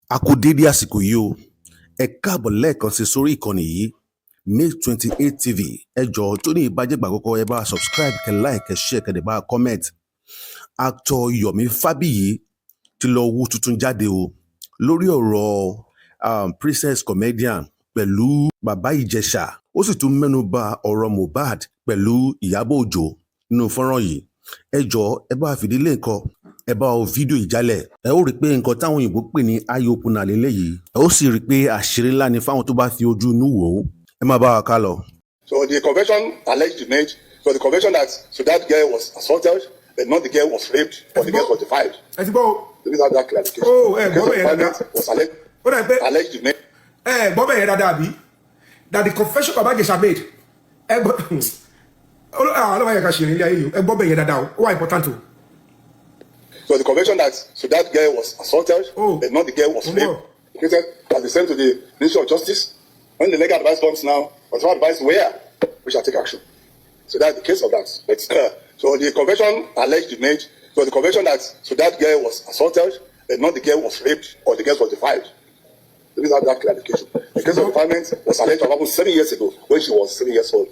A kú dédé àsìkò yìí o, ẹ káàbọ̀ lẹ́ẹ̀kan sí sórí ìkànnì yìí May 28 TV. Ẹ jọ̀ọ́ tó ní ìbájẹ́gbà àkọ́kọ́ ẹ bá subscribe, kẹ́ like, kẹ́ share, kẹ́ dẹ̀ bá comment. Actor YOMI FABIYI ti lọ wo tuntun jáde o lórí ọ̀rọ̀ princess comedian pẹ̀lú bàbá Ijesha. Ó sì tún mẹ́nu bà ọ̀rọ̀ Mobahd pẹ̀lú IYABO OJO nínú fọ́nrán yìí. Ẹ jọ̀ọ́ ẹ bá fìdílé nǹkan, ẹ bá wo fídíò ìjálẹ̀, ẹ ó rí pé nǹkan táwọn òyìnbó pè ní eye opener lélẹ́yìí, ẹ ó sì rí pé àṣírí ńlá ni fáwọn tó bá fi ojú inú wò ó. Ẹ má bá wa ká lọ. So the confession alleged made was the confession that that girl was assaulted, but not the girl was raped or the girl was defied. Let me have that clarification. Was alleged made. That the confession Baba Ijesha made. Why important to? So the confession that girl was assaulted, but not the girl was raped. Has been sent to the Ministry of Justice. When the legal advice comes now, whatever advice we shall take action. So that's the case of that. So the confession alleged made was the confession that girl was assaulted, but not the girl was raped or the girl was defied. Let me have that clarification. The case of defilement was alleged to happen 7 years ago when she was 7 years old.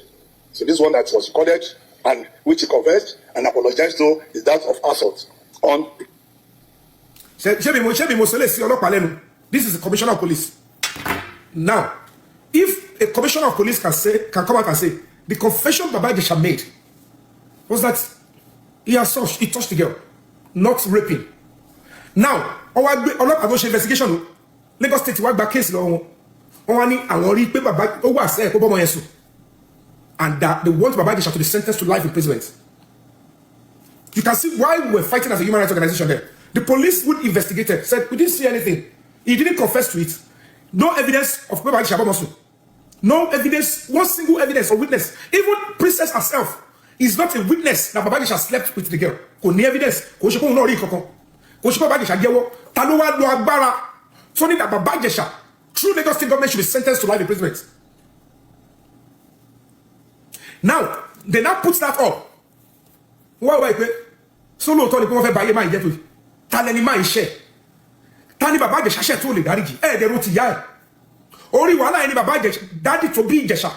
So this one that was recorded and which he confessed and apologized to is that of assault on. This is the commissioner of police. Now, if a commissioner of police can come out and say the confession Baba Ijesha made was that he touched the girl, not raping. Now, our investigation, Lagos State work back case law, and that they want Baba Ijesha to be sentenced to life imprisonment. You can see why we were fighting as a human rights organization there. The police would investigate it, said we didn't see anything. He didn't confess to it. No evidence of Baba Ijesha. No evidence, one single evidence or witness. Even Princess herself is not a witness that Baba Ijesha slept with the girl. Kò ní evidence. Kò ṣe kó ń rí kankan. Kò ṣe kó Baba Ijesha jẹ́wọ́. Ta ló wá lo agbára tó ní that Baba Ijesha through Lagos State government should be sentenced to life imprisonment. Now, they now put that up. Why? So lóòótọ́ ni pé wọ́n fẹ́ báyé máa ń jẹ́ tó. Ta lẹni máa ń ṣe? Ta ni Baba Ijesha ṣẹ̀ tó lè dáríjì? Ẹ̀ẹ́dẹ̀rún ti yá ẹ̀. Ori wala ni Baba Ijesha, daddy to be Ijesha,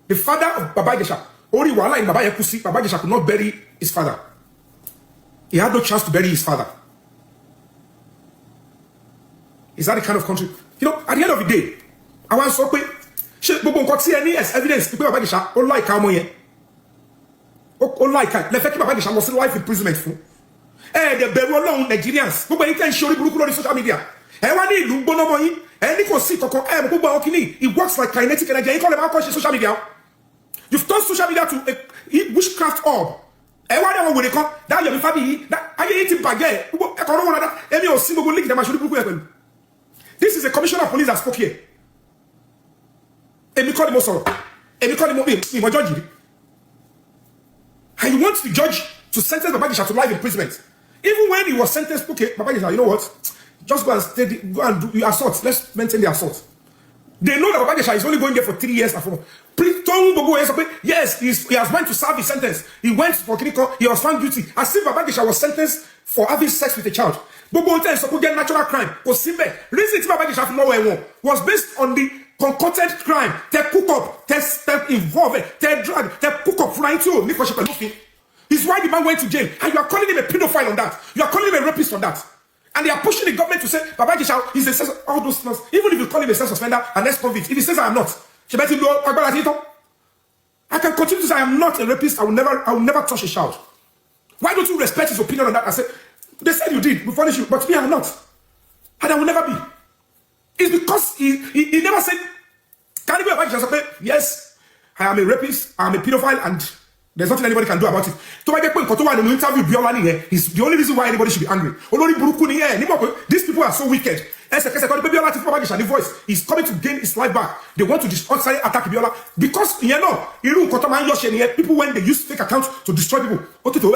the father of Baba Ijesha. Ori wala in Baba Ijesha, Baba Ijesha could not bury his father. He had no chance to bury his father. Is that the kind of country? You know, at the end of the day, I want to say, she Bobo got any evidence to Baba Ijesha, or like how moye, or like the fact Baba Ijesha was life imprisonment for. The beru alone Nigerians, Bobo you can show the on social media. Everybody look bonomoyi. It works like kinetic energy. You call them out social media. You've turned social media to a witchcraft orb. Everyone will come. That you're FABIYI. That are you eating baguette? This is a commissioner of police that spoke here. And you call him also. And you call him judge. And you want the judge to sentence Baba Ijesha to life imprisonment. Even when he was sentenced, okay, Baba Ijesha, you know what? Just go and do the assault. Let's maintain the assault. They know that Baba Ijesha is only going there for 3 years. Yes, he has went to serve his sentence. He went for clinical. He was found guilty. As if Baba Ijesha was sentenced for having sex with a child. Natural crime. Reason Baba Ijesha was based on the concocted crime. They cook up, they involve, they drag, they cook up flying too. It's why the man went to jail. And you are calling him a pedophile on that. You are calling him a rapist on that. And they are pushing the government to say, Baba Ijesha is a sex, all those things. Even if you call him a sex offender, an ex-convict, if he says I am not, I can continue to say I am not a rapist, I will never touch a child. Why don't you respect his opinion on that? I said, they said you did, we punish you, but me, I am not. And I will never be. It's because he never said, can you be Baba Ijesha say, yes, I am a rapist, I am a pedophile, and there's nothing anybody can do about it. To interview Biola is the only reason why anybody should be angry. These people are so wicked. The voice is coming to gain his life back. They want to attack Biola because people when they use fake accounts to destroy people,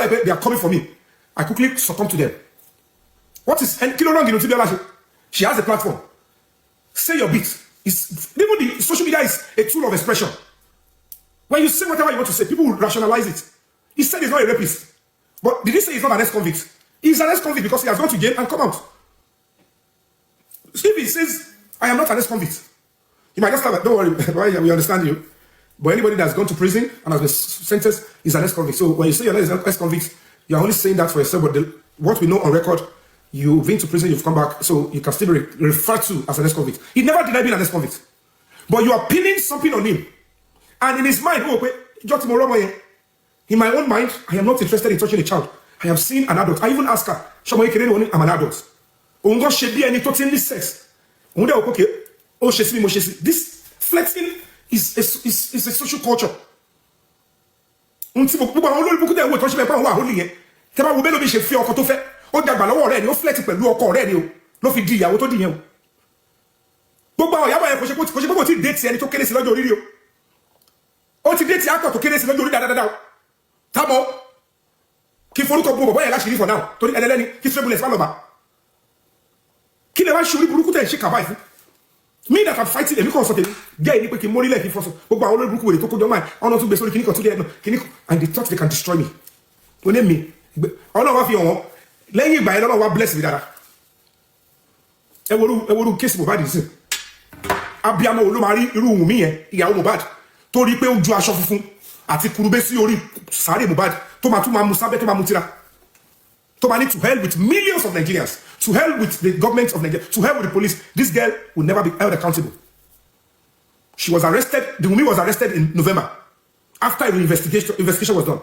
they are coming for me. I quickly succumb to them. What is she has a platform. Say your bit. Even the social media is a tool of expression. When you say whatever you want to say, people will rationalize it. He said he's not a rapist. But did he say he's not an ex-convict? He's an ex-convict because he has gone to jail and come out. says, I am not an ex-convict. You might just have, don't worry, we understand you. But anybody that's gone to prison and has been sentenced is an ex-convict. So when you say you're not an ex-convict, you're only saying that for yourself, but what we know on record, you've been to prison, you've come back, so you can still be referred to as an ex-convict. He never denied being an ex-convict. But you are pinning something on him. And in his mind, in my own mind, I am not interested in touching a child. I have seen an adult. I even ask her, I'm an adult. This flexing is a social culture. For now. Me that I'm fighting, and they thought they can destroy me. Me. All of you, let you buy a lot of bless me that. I will kiss Mobahd is Abiamo Lumari, Rumi, Mobahd, Tori Peu Joashofun, Atikurubesi Ori, Sari Mobahd, Tomatuma Musabe Tomamutira. Tomani to hell with millions of Nigerians, to hell with the government of Nigeria, to hell with the police. This girl will never be held accountable. She was arrested, the woman was arrested in November. After the investigation was done.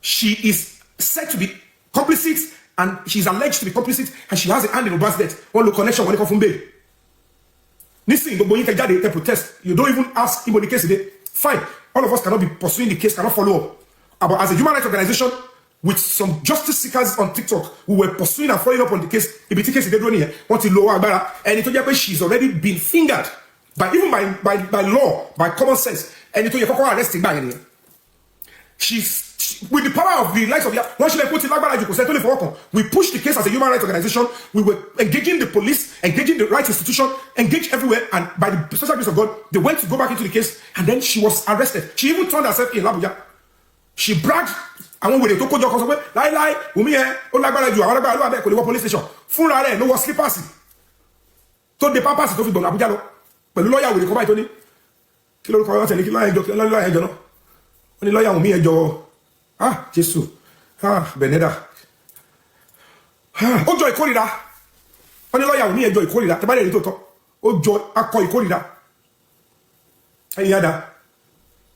She is said to be complicit, and she's alleged to be complicit, and she has a hand in Mobah's death. One local connection, one from bail. Listen, but when you can protest, you don't even ask him on the case today. Fine, all of us cannot be pursuing the case, cannot follow up. But as a human rights organization, with some justice seekers on TikTok who were pursuing and following up on the case, if the case is here, want to lower Agbara, and it she's already been fingered by even by law, by common sense, and it arrested by any. She's with the power of the likes of once she put it we pushed the case as a human rights organization. We were engaging the police, engaging the rights institution, engaged everywhere, and by the special grace of God, they went to go back into the case, and then she was arrested. She even turned herself in Abuja. She bragged. I won't wait to go to lie, police station. Full no was slippers. So the purpose of the Abuja, but the lawyer will come by Tony. Kilo lawyer, only lawyer me ah, Jesus, ah, Beneda. OJO corridor. Only lawyer me enjoy corridor. The body to OJO akoi corridor. Any other?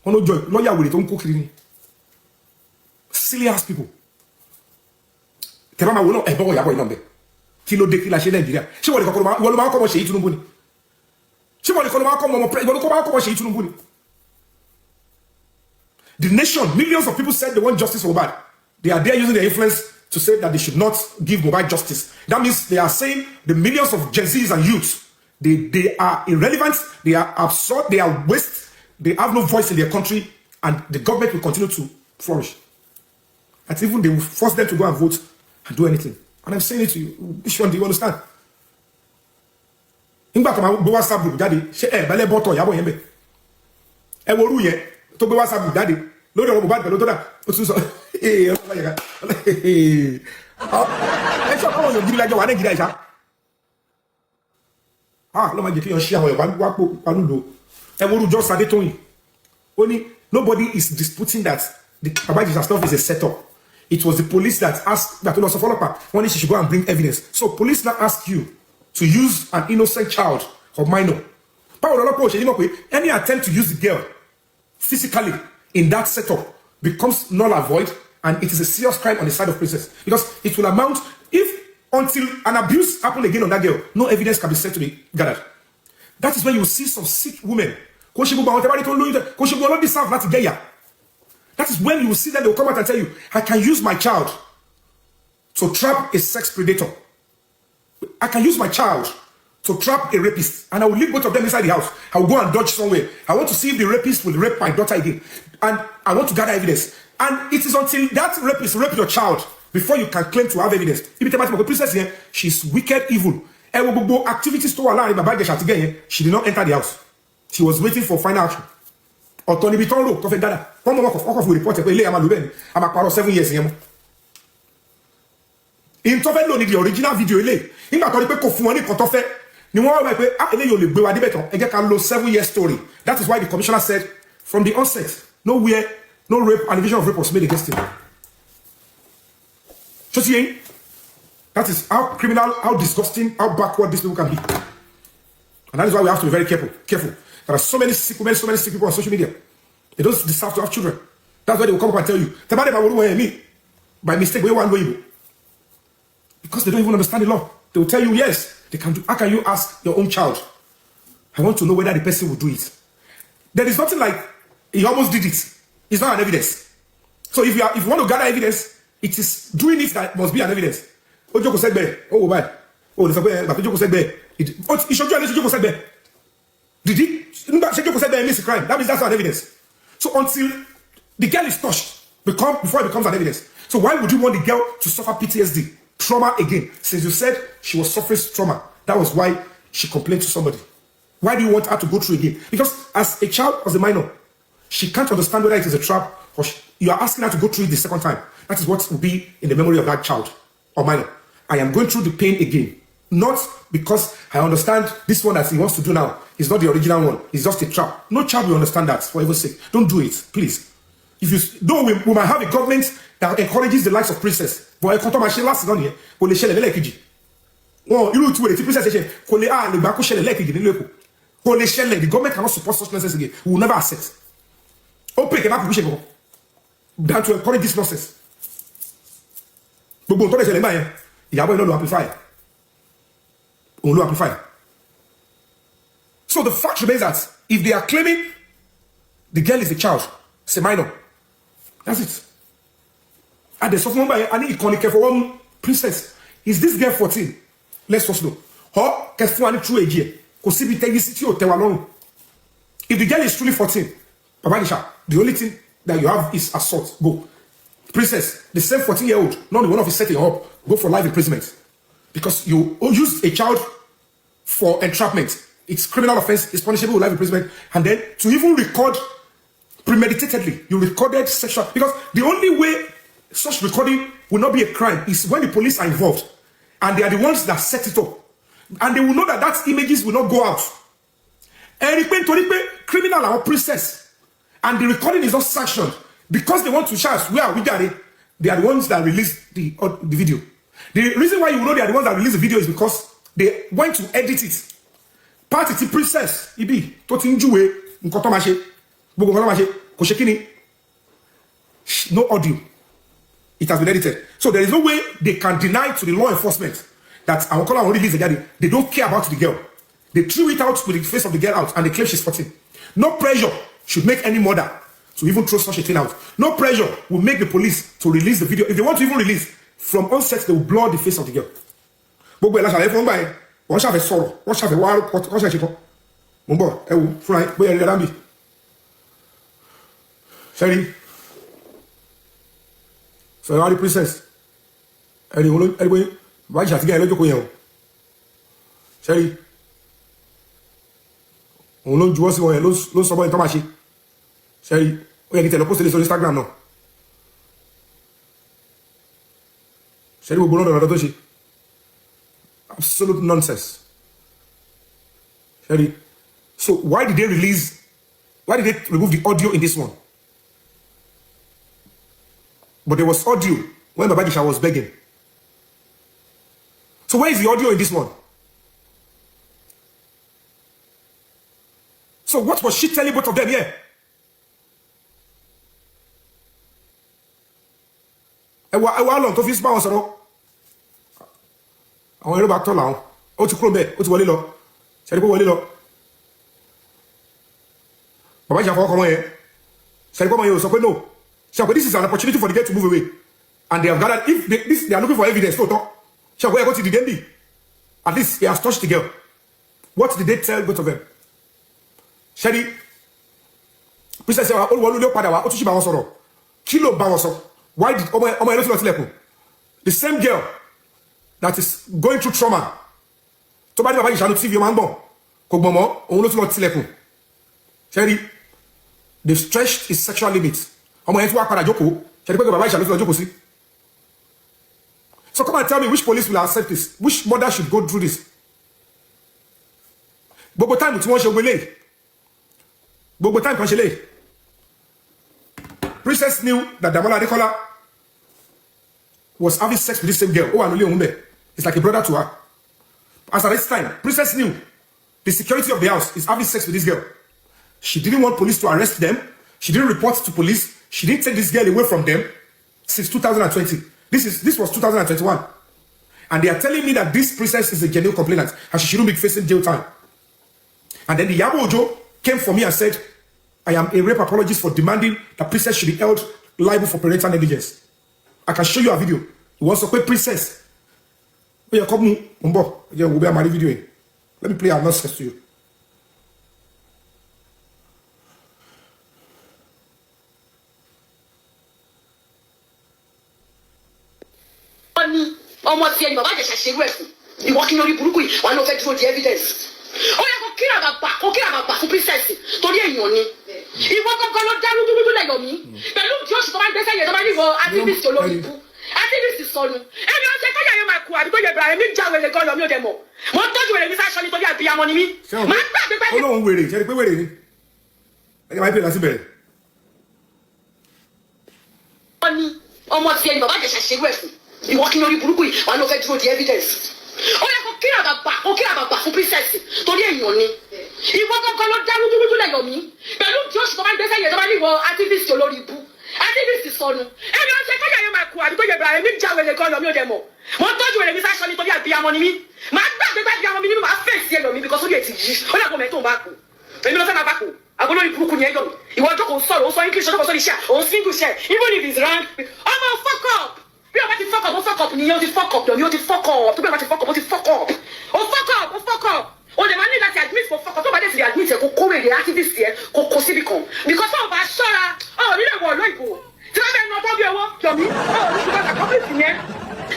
OJO lawyer will don't cook. Silly ass people. Temama will not ever yabo number. Kilo de kila she Nigeria. She will come come she eat numbuni. She will come she eat numbuni. The nation, millions of people said they want justice for Mobahd. They are there using their influence to say that they should not give Mobahd justice. That means they are saying the millions of Gen Zs and youths, they are irrelevant, they are absurd, they are waste, they have no voice in their country, and the government will continue to flourish. And even they will force them to go and vote and do anything. And I'm saying it to you. Which one do you understand? WhatsApp group, daddy. Bele boto yabo yembe. Woru ye to be WhatsApp group, daddy. Lórí ọ̀rọ̀ Mobahd pẹ̀lú tó dà. Ó tún sọ. Ẹ sọ kọ́wọ́ yóò gidi lájọ wà ní gidi àìsá. Ló máa jẹ́ kí yàn ṣí àwọn Yorùbá wá pò panúlò. Woru just Adetoyin. Only nobody is disputing that the Ijesha stuff is a setup. It was the police that asked that also follow up when she should go and bring evidence. So police now ask you to use an innocent child or minor. Any attempt to use the girl physically in that setup becomes null and void, and it is a serious crime on the side of princess, because it will amount, if until an abuse happened again on that girl, no evidence can be said to be gathered. That is when you see some sick women. That is when you will see that they will come out and tell you, I can use my child to trap a sex predator. I can use my child to trap a rapist, and I will leave both of them inside the house. I will go and dodge somewhere. I want to see if the rapist will rape my daughter again. And I want to gather evidence. And it is until that rapist raped your child before you can claim to have evidence. If you tell my princess here, she's wicked, evil. Activities to allow she did not enter the house. She was waiting for final action. Otoni Bitonlo, Prophet Dada. Come on, we report I'm a 7 years. In Tofelo, the original video. In my ni wọ́n wá pé eléyìí ò lè gbé wa níbẹ̀ tán ẹ jẹ́ ká lo 7-year story. That is why the commissioner said from the onset nowhere no rape allegation of rape was made against him. So see, that is how criminal, how disgusting, how backward these people can be. And that is why we have to be very careful. There are so many sick women, so many sick people on social media. They don't deserve to have children. That's why they will come up and tell you, me by mistake, because they don't even understand the law. They will tell you, yes, they can do. How can you ask your own child? I want to know whether the person will do it. There is nothing like he almost did it. It's not an evidence. So if you want to gather evidence, it is doing it that must be an evidence. OJO said there. Oh, bad. Oh, the OJO said there. It showed you an OJO said there. Did he? OJO said there miss a crime. That means that's not evidence. So until the girl is touched, before it becomes an evidence. So why would you want the girl to suffer PTSD, trauma again? Since you said she was suffering trauma, that was why she complained to somebody. Why do you want her to go through again? Because as a child, as a minor, she can't understand whether it is a trap or you are asking her to go through it the second time. That is what will be in the memory of that child or minor. I am going through the pain again. Not because I understand this one that he wants to do now is not the original one. It's just a trap. No child will understand that, for heaven's sake. Don't do it, please. If you though we might have a government that encourages the likes of princess, but I can't machine last on here. Kò lè ṣẹlẹ̀ lẹ́ẹ̀kejì. Wọ́n irú tí wọ́n ti princess ṣe kò lè lè gbà kó ṣẹlẹ̀ lẹ́ẹ̀kejì nínú Èkó. Kò lè ṣẹlẹ̀. The government cannot support such nonsense again. We will never accept. Open kẹ́ bá kò ṣe gbọ́. Than to encourage this nonsense. Gbogbo nǹkan tó lè ṣẹlẹ̀ báyẹn. Ìyàbọ̀ iná ló amplify. Òun ló amplify. So the fact remains that if they are claiming the girl is a child, it's a minor. That's it. And there's something by any iconic for one princess. Is this girl 14? Let's first know. Or can true age here? If the girl is truly 14, the only thing that you have is assault. Go. Princess, the same 14-year-old, not the one of you setting up, go for life imprisonment. Because you use a child for entrapment. It's criminal offense, it's punishable with life imprisonment. And then to even record premeditatedly, you recorded sexual. Because the only way such recording will not be a crime is when the police are involved. And they are the ones that set it up. And they will know that that images will not go out. And criminal or princess. And the recording is not sanctioned. Because they want to shout, where we got it. They are the ones that release the video. The reason why you know they are the ones that release the video is because they went to edit it. Party the princess, ibi, totinjuwe, nkotomashe, bogomashe, koshekini. No audio. It has been edited. So there is no way they can deny to the law enforcement that our color already released the girl. They don't care about the girl. They threw it out with the face of the girl out and they claim she's 14. No pressure should make any mother to even throw such a thing out. No pressure will make the police to release the video. If they want to even release, from onset they will blur the face of the girl. Wọ́n ṣàfẹ́ sọ̀rọ̀, wọ́n ṣàfẹ́ wá wọ́n ṣàṣẹ kan. Mo ń bọ̀ ẹ wò fúnra yín bóyá ẹ̀rí dáadáa ń bì. Ṣẹ́rí sọ̀rọ̀ wá rí princess. Ẹ̀rí òun ló ẹ̀rí bóyá bàbá ìṣàtì gẹ́gẹ́ lójókòó yẹn o. Ṣẹ́rí òun ló ń juwọ́ sí wọn yẹn ló ń sọ bọ́yìn tó máa ṣe. Ṣẹ́rí ó yẹ kí tẹ̀lé post lé sórí Instagram náà. Ṣẹ́rí gbogbo náà lọ́dọ̀ tó ṣe. Absolute nonsense. So why did they remove the audio in this one? But there was audio when Baba Ijesha was begging. So where is the audio in this one? So what was she telling both of them here? How long to fix power sọ̀rọ̀? Àwọn ẹ̀rọ bá tọ́ làwọn ó ti kúrò bẹ́ẹ̀ ó ti wọlé lọ ṣẹ́rí pé wọlé lọ Baba Ijesha fọwọ́ kan wọ́n yẹn ṣẹ́rí pé wọ́n yẹn ò sọ pé no ṣe àpò this is an opportunity for the girl to move away and they have gathered if they are looking for evidence tó tọ́ ṣe àpò ẹ̀kọ́ ti dìde ń bì at least he has touched the girl. What did they tell both of them? Ṣẹ́rí princess wa olùwọ́lú ló padà wá ó tún ṣì bá wọn sọ̀rọ̀ kí ló bá wọn sọ why did ọmọ ẹ̀ ló ti lọ tilẹ̀kùn the same girl that is going through trauma. To bá ní Baba Ijesha no TV o máa ń bọ̀ kò gbọ̀n mọ́ òun ló tún lọ tilẹ̀kùn. Ṣẹ́rí they stretched his sexual limits. Ọmọ yẹn tún wá padà jókòó ṣẹ́rí pé Baba Ijesha ló tún lọ jókòó sí. So come and tell me which police will accept this? Which mother should go through this? gbogbo time tí wọ́n ṣe wele gbogbo time kan ṣe lè Princess knew that Damola Adekola was having sex with this same girl. Oh, I know it's like a brother to her. As at this time, Princess knew the security of the house is having sex with this girl. She didn't want police to arrest them. She didn't report to police. She didn't take this girl away from them since 2020. This was 2021. And they are telling me that this princess is a genuine complainant and she shouldn't be facing jail time. And then the OJO came for me and said, I am a rape apologist for demanding that princess should be held liable for parental negligence. I can show you a video. It was a quick princess. Let me play our nonsense to you. Ọmọ tí ẹni bàbá Ìjẹ̀ṣà ṣerú ẹ̀sùn ìwọ kí lórí burúkú yìí wà ló fẹ́ dúró di evidence. Ó yẹ kó kíra bàbà fún princess torí èèyàn ni. Ìwọ gángan ló dá rúdúrúdú lẹ̀ Yomi. Pẹ̀lú tí oṣù tó máa ń gbẹ́sẹ̀ yẹn tó máa ń níwọ̀ activist olórí ibú. Activist sọnù. Ẹni ó ṣe kọ́yà yẹn máa kú àbí tó yẹ bẹ̀rẹ̀ mi já wèrè gan Yomi ò dẹ̀ mọ̀. Mo ń tọ́jú wèrè mi sáṣọ nítorí àbíyamọ ni mí. Máa gbàgbé pẹ́. Olóhùn wèrè ṣe ni pé wèrè ni. Ẹni máa ń pè lásì bẹ̀rẹ̀. Wọ́n ní ọmọ tí ẹni bàbá Ìjẹ̀ṣà ṣerú ẹ̀sùn ìwọ kí lórí burúkú yìí wà ló fẹ́ dúró di evidence. Ó yẹ kó kíra bàbà fún princess torí èèyàn ni. Ìwọ gángan ló dá rúdúrúdú lẹ̀ Yomi. Pẹ̀lú tí oṣù tó máa ń gbẹ́sẹ̀ yẹn tó máa ń níwọ̀ activist olórí ibú. Activist sọnù. Ẹni ó ṣe kọ́yà yẹn máa kú àbí tó yẹ bẹ̀rẹ̀ mi já wèrè gan Yomi ò dẹ̀ mọ̀. Mo ń tọ́jú wèrè mi sáṣọ nítorí àbíyamọ ni mí. Màá gbàgbé pé àbíyamọ mi nínú màá fèsì ẹ̀ Yomi because ó lè ti yí. Ó lè kó mẹ́tò ń bá kú. Èmi ló fẹ́ máa bá kú. Àgọ́lórí burúkú ni ẹ Yomi. Ìwọ ọjọ́ kò sọ̀rọ̀ ó sọ English ọjọ́ kò sọ iṣẹ́ òun single share even if it's rank. Ọmọ fuck up. Bí o bá ti fuck up, ó fuck up nìyẹn ó ti fuck up Yomi ó ti fuck up. Tó bí o bá ti fuck up, ó ti fuck up. Ó fuck up, ó fuck up. O lè máa ní láti admit for fuck up. Tó bá dé ti admit ẹ̀ kó kó wèrè activist yẹn kó kó síbi kan. Because tó o bá ṣọ́ra, ọ̀ nílẹ̀ wọ̀ ọ̀lọ́ ìbò. Tí wọ́n bẹ̀ ń ọtọ́ bí owó Yomi, ọ̀ ní ṣùgbọ́n accomplice yẹn.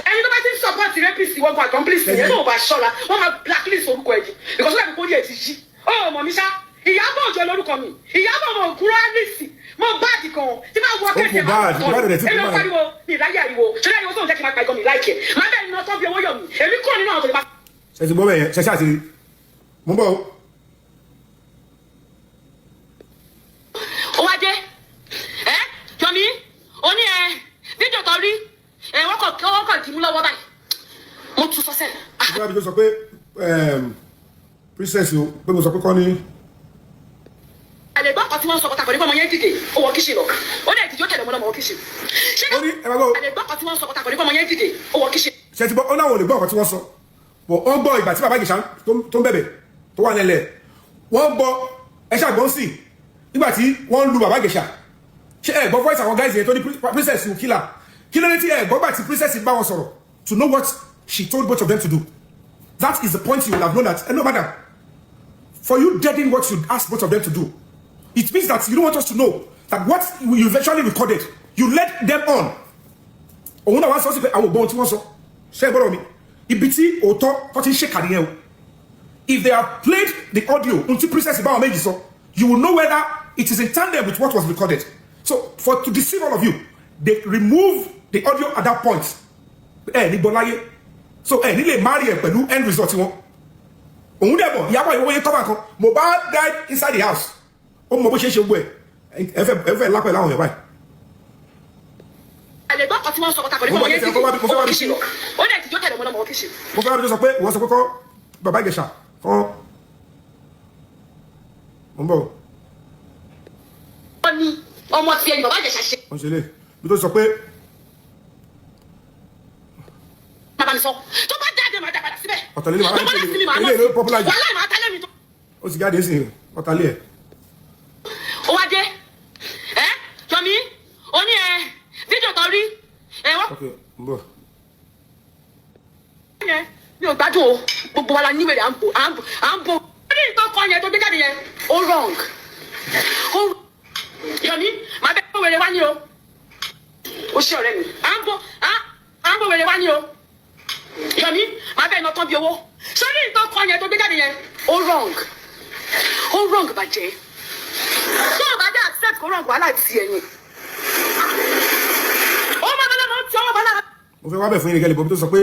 Ẹni tó bá ti ń support rapist wọ́n gba accomplice yẹn tó o bá ṣọ́ra, wọ́n máa blacklist orúkọ ẹ̀ jì. Because ó dàbí kó rí ẹ̀ ti yí. Ó mọ̀ mi ṣá, Ìyábọ̀ Òjó lórúkọ mi. Ìyábọ̀ ọmọ òkúrò Alice. Mobahd kan tí máa wọ kẹ́kẹ́ máa tọ́ ẹ̀rọ pariwo ní ìráyè ariwo ṣẹlẹ̀ ariwo tó ń jẹ́ kí n máa pa ìgọ́ mi láìkẹ́ máa bẹ́ẹ̀ ni ọtọ́ bí owó Yomi èmi kúrò nínú àwọn tó lè máa. Ṣé ti gbọ́ bẹ́ẹ̀ yẹn ṣe ṣáà ti rí mo bọ̀ o. Ó wá dé Yomi ó ní fídíò tó rí wọ́n kàn dì mú lọ́wọ́ báyìí mo tún sọ sẹ́ẹ̀. Ìjọba àbíjọ sọ pé princess o pé mo sọ pé kọ́ ni. Àlègbọ́n kan tí wọ́n sọ pàtàkì nípa ọmọ yẹn dìde ó wọ kíṣì lọ ó dẹ̀ ìdíjọ́ tẹ̀lé ọmọ lọ́mọ kíṣì. Àlègbọ́n kan tí wọ́n sọ pàtàkì nípa ọmọ yẹn dìde ó wọ kíṣì. Ṣé ti gbọ́ ó náwọn ò lè gbọ́ ọ̀kan tí wọ́n sọ wọ́n gbọ́ ìgbà tí bàbá Ìjẹ̀ṣà tó ń bẹ̀bẹ̀ tó wà nílẹ̀ wọ́n gbọ́ ẹṣẹ́ àgbọ̀n sí nígbà tí wọ́n ń lu bàbá Ìjẹ̀ṣà ṣé ẹ gbọ́ voice àwọn guys yẹn tó ní princess will kill her kí ló dé tí ẹ gbọ́ gbà tí princess bá wọn sọ̀rọ̀ to know what she told both of them to do. That is the point you will have known that no madam for you deading what you asked both of them to do. It means that you don't want us to know that what you eventually recorded, you led them on. Òun náà wá sọ sí pé àwọn ògbọ́n tí wọ́n sọ. Ṣé ẹ gbọ́dọ̀ mi? Ibi tí òótọ́ tó ti ń ṣe kàrí yẹn o. If they have played the audio until princess bá wọn méjì sọ, you will know whether it is in tandem with what was recorded. So to deceive all of you, they remove the audio at that point. Ní gbọ́láyé. So ní lè marry ẹ̀ pẹ̀lú end result wọn. Òun dẹ̀ bọ̀ ìyàbọ̀ ìwọ́n yẹn kọ́mà kan. Mobahd died inside the house. Ó mọ bó ṣe ṣe gbọ́ ẹ̀ ẹ̀fẹ̀ lápẹ̀ láwọn yẹn báyìí. Àlègbọ́n kan tí wọ́n sọ pàtàkì nípa ọmọ yẹn dìde ó wọ kíṣì lọ ó dẹ̀ ìdíjọ́ tẹ̀lé ọmọ lọ́mọ kíṣì. Mo fẹ́ wá sọ pé wọ́n sọ pé kọ́ bàbá Ìjẹ̀ṣà kọ́ mo ń bọ̀. Wọ́n ní ọmọ tí ẹni bàbá Ìjẹ̀ṣà ṣe. Wọ́n ṣe lé bí tó sọ pé. Bàbá mi sọ tó bá jáde máa dàgbà síbẹ̀. Ọ̀tọ̀lélẹ̀ máa ń tẹ̀lé ilé ìlú popular jù. Wàhálà ìmọ̀ àtàlẹ́ mi tó. Ó sì jáde sí ọ̀tàlẹ́ ẹ̀. Ó wá dé Yomi ó ní fídíò tó rí wọ́n. Ok ń bọ̀. Mi ò gbádùn o gbogbo wa la níwèrè à ń bò. Ó ní nǹkan kan yẹn tó gbé jáde yẹn ó wrong. Yomi máa bẹ́ẹ̀ bó wèrè wá ní o. Ó ṣe ọ̀rẹ́ mi à ń bò wèrè wá ní o. Yomi máa bẹ́ẹ̀ náà tán bí owó. Ṣé ó ní nǹkan kan yẹn tó gbé jáde yẹn ó wrong bàjẹ́. Tó o bá dé accept kó wrong wàhálà tiẹ̀ ni. Ó máa bẹ́ẹ̀ lọ́mọ tí ọwọ́ bá lára. Mo fẹ́ wá bẹ̀ fún yín gẹ́lẹ́ bọ́ bí tó sọ pé.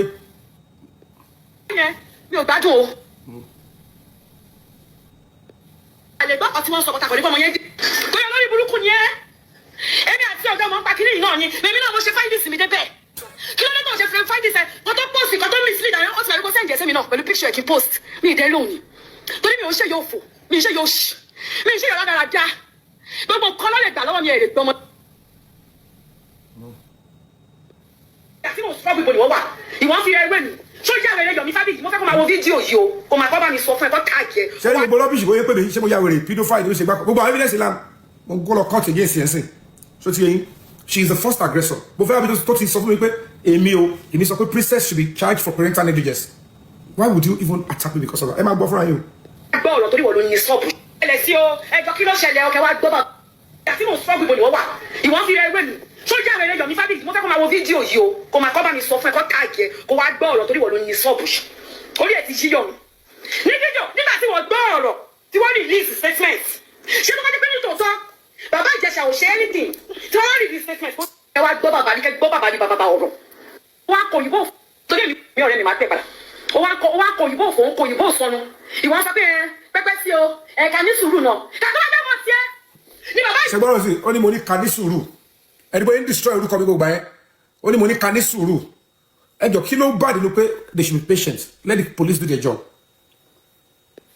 Mi ò gbádùn o. lè gbọ́ ọtí wọn sọ pọ̀tàkọ̀ nípa ọmọ yẹn dì bóyá lórí burúkú ni ẹ́ èmi àti ọ̀gá ọmọ ń pa kiri náà ni èmi náà mo ṣe fáìdì sí mi débẹ̀ kí ló dé tó ṣe fẹ́ fáìdì sẹ́ kó tó post kó tó mislead àwọn ọ̀sìn àríkó sẹ́ǹdì ẹ̀sẹ̀ mi náà pẹ̀lú picture ẹ̀kí post mi ìdẹ́ lónìí torí mi ò ṣe yóò fò mi ì ṣe yóò ṣì mi ì ṣe yóò dára dá gbogbo nǹkan lọ́lẹ̀ gbà lọ́wọ́ mi èrè gbọmọ. àti mo sọ gbogbo ni wọ́n wà ìwọ́n fi ẹgbẹ́ mi sójà rẹ̀ Yomi Fábíyì mo fẹ́ kó máa wo fídíò yìí o kó máa kọ́ bá mi sọ fún ẹ kó káàkiri. ṣé ní gbogbo rọ́bìṣì bóyá pé mi ṣé mo ya wèrè pedophile ló ṣe gbá gbogbo àwọn evidence lam mo kó lọ court against ẹ̀sìn so ti yẹn she is the first aggressor mo fẹ́ rábìdó tó ti sọ fún mi pé èmi sọ pé princess should be charged for parental negligence why would you even attack me because of that ẹ máa gbọ́ fúnra yín o. gbọ́ ọ̀rọ̀ torí wọ́n ló yin sọ́ọ̀bù ẹlẹ́ sí o ẹjọ́ kí ló ṣẹlẹ̀ ọkẹ́ wa gbọ́ bá àti mo sọ gbogbo ni wọ́n wà ìwọ́n fi ẹgbẹ́ mi sójà rẹ̀ Yomi Fábíyì mo fẹ́ kó máa wo fídíò yìí o kó máa kọ́ bá mi sọ fún ẹ kó káàkiri kó wá gbọ́ ọ̀rọ̀ torí wọ́n ló yin sọ́ọ̀bù orí ẹ̀ ti yíyọ̀ mi ní fídíò nígbà tí wọ́n gbọ́ ọ̀rọ̀ tí wọ́n release statement ṣé tó bá dé pé ní tòótọ́ bàbá Ìjẹ̀ṣà ò ṣe anything tí wọ́n release statement ẹ wá gbọ́ bàbá ní kẹ́ gbọ́ bàbá ní bàbá ọ̀rọ̀ wọ́n á kọ òyìnbó torí mi ọ̀rẹ́ mi máa tẹ̀ padà wọ́n á kọ òyìnbó fòun kọ òyìnbó sọnù ìwọ́n sọ pé pẹ́pẹ́ sí o ẹ̀ka ní sùúrù náà kàtó wá dábọ̀ sí ẹ ní bàbá ṣe gbọ́dọ̀ sí ó ní mo ní ka ní sùúrù ẹni bóyá ń destroy orúkọ mi gbogbo yẹn ó ní mo ní ka ní sùúrù ẹjọ kí ló bá nínú pé they should be patient let the police do their job.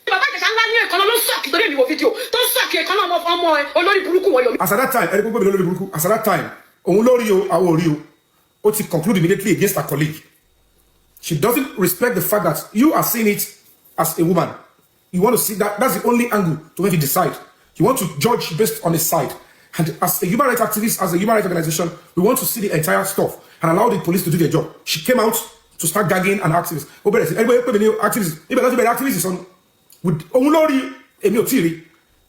bàbá Ìjẹ̀ṣà ńlá ní ẹ̀kan ló sọ̀kì torí èmi wo fídíò tó sọ̀kì ẹ̀kan náà ọmọ olórí burúkú wọ̀ Yomi. as at that time ẹni gbogbo mi lórí burúkú as at that time òun lórí o àwọn ò rí o ó ti conclude immediately against her colleague she doesn't respect the fact that you are seeing it as a woman you want to see that's the only angle to make you decide you want to judge based on a side and as a human rights activist as a human rights organization we want to see the entire stuff and allow the police to do their job she came out to start gagging an activist ó bẹ̀rẹ̀ sí ẹgbẹ́ pé mi ní activist ibẹ̀ láti bẹ̀rẹ̀ activist sọnù òun lórí èmi ò tí ì rí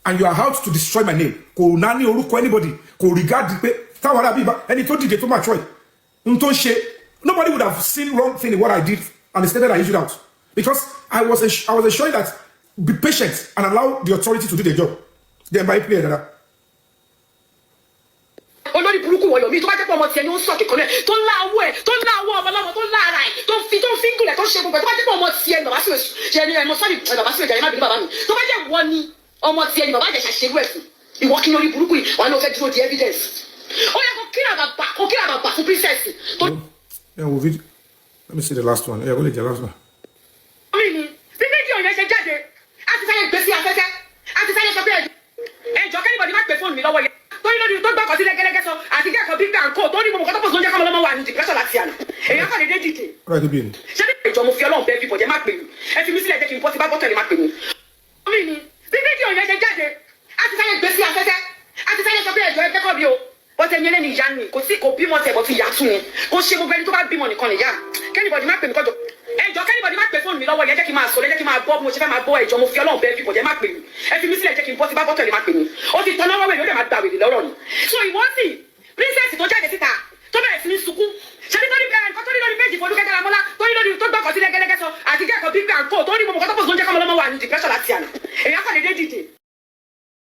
and you are out to destroy my name kò náà ní orúkọ anybody kò regard pé táwọn ará bíbá ẹni tó dìde tó máa try n tó ń ṣe nobody would have seen wrong thing in what I did and instead I issued out because I was assuring that be patient and allow the authority to do their job then by play that. olórí burúkú wọ̀ Yomi tó bá jẹ́ pé ọmọ tiẹ̀ ni ó ń sọ̀kì kan náà tó ń lá owó ẹ̀ tó ń lá owó ọmọ ọlọ́mọ tó ń lá ara ẹ̀ tó ń fi ń gùnlẹ̀ tó ń ṣe gbogbo ẹ̀ tó bá jẹ́ pé ọmọ tiẹ̀ ni bàbá sì ṣe ni ẹ̀mọ sọ́ọ̀rì bàbá sì ṣe ẹ̀má bínú bàbá mi tó bá jẹ́ wọ́n ni ọmọ tiẹ̀ ni bàbá Ìjẹ̀ṣà ṣerú ẹ̀ fún ìwọ kí lórí burúkú yìí wà ní o fẹ́ dúró di evidence ó yẹ kó kí àbàbà fún princess. Yeah, let me see the last one. Yeah, go the last one. mi ni bí fídíò yẹn ṣe jáde a ti sáyé gbé sí afẹ́fẹ́ a ti sáyé sọ pé ẹjọ́ kẹ́nìbọ̀dì má pè fóònù mi lọ́wọ́ yẹn torí lórí tó gbọ́kọ̀ sí lẹ́gẹ́lẹ́gẹ́ sọ àti kẹ́kọ̀ọ́ bí gbàǹkó tó ní gbogbo kọ́tọ́pọ̀ tó ń jẹ́ kọ́mọ lọ́mọ wà ní depression láti àná èèyàn kàn déédéé dìde. ṣé ní ìjọ mo fi Ọlọ́run bẹ́ẹ̀ bí bọ̀jẹ́ má pè mí ẹ fi mí sílẹ̀ jẹ́ kí n bọ́ sí bá bọ́tẹ̀lì má pè mí. mi ni bí fídíò yẹn ṣe jáde a ti sáyé gbé sí afẹ́fẹ́ a ti sáyé sọ pé ẹjọ́ ẹgbẹ́kọ̀ bí o bọ́tẹ̀ yẹn lẹ́nu ìyá ni kò sí kò bímọ tẹ̀ bọ́ ti yà tún ni kò ṣe gbogbo ẹni tó bá bímọ nìkan nìyá kẹ́nìbọ̀dì má pè mí kọjọ ẹjọ́ kẹ́nìbọ̀dì má pè fóònù mi lọ́wọ́ yẹn jẹ́ kí n máa sọ lẹ́jẹ́ kí n máa bọ́ mo ṣe fẹ́ máa bọ́ ẹjọ́ mo fi Ọlọ́run bẹ́ẹ̀ fi bọ̀jẹ́ má pè mí ẹ fi mí sílẹ̀ jẹ́ kí n bọ́ sí bá bọ́tẹ̀lì má pè mí ó ti tọ́ lọ́wọ́ wẹ̀ ló lè má gbà wèrè lọ́rọ̀ ni so ìwọ́n sì princess tó jáde